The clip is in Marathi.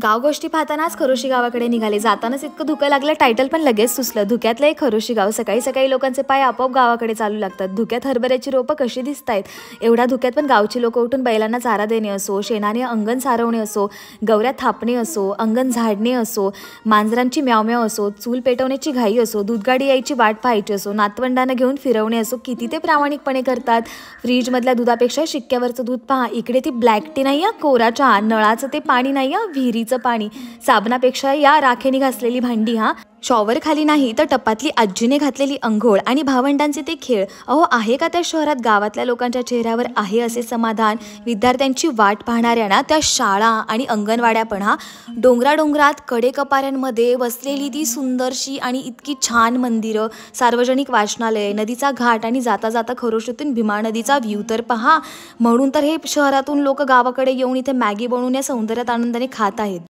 गाव गोष्टी पाहतानाच खरोशी गावाकडे निघाले. जातानाच इतकं धुकं लागलं, टायटल पण लगेच सुचलं. धुक्यातलं एक खरोशी गाव. सकाळी सकाळी लोकांचे पाय आपोआप गावाकडे चालू लागतात. धुक्यात हरभऱ्याची रोपं कशी दिसतायत. एवढ्या धुक्यात पण गावची लोक उठून बैलांना चारा देणे असो, शेणाने अंगण सारवणे असो, गवऱ्या थापणे असो, अंगण झाडणे असो, मांजरांची म्यावम्याव असो, चूल पेटवण्याची घाई असो, दूधगाडी यायची वाट पाहायची असो, नातवंडांना घेऊन फिरवणे असो, किती ते प्रामाणिकपणे करतात. फ्रीजमधल्या दुधापेक्षा शिक्क्यावरचं दूध पहा. इकडे ती ब्लॅक टी नाही, कोरा चहा, नळाचं ते पाणी नाही, विहिरीचं पाणी, साबणापेक्षा या राखेने घासलेली भांडी, शॉवर खाली नाही तर टपातली आजीने घातलेली अंघोळ आणि भावंडांचे ते खेळ. अहो, आहे का त्या शहरात गावातल्या लोकांच्या चेहऱ्यावर आहे असे समाधान. विद्यार्थ्यांची वाट पाहणाऱ्यांना त्या शाळा आणि अंगणवाड्या पण, डोंगरात कडेकपाऱ्यांमध्ये वसलेली ती सुंदरशी आणि इतकी छान मंदिरं, सार्वजनिक वाचनालय, नदीचा घाट आणि जाता जाता खरोशीतून भीमा नदीचा व्ह्यू तर पहा. म्हणून तर हे शहरातून लोक गावाकडे येऊन इथे मॅगी बनवून या सौंदर्यात आनंदाने खात आहेत.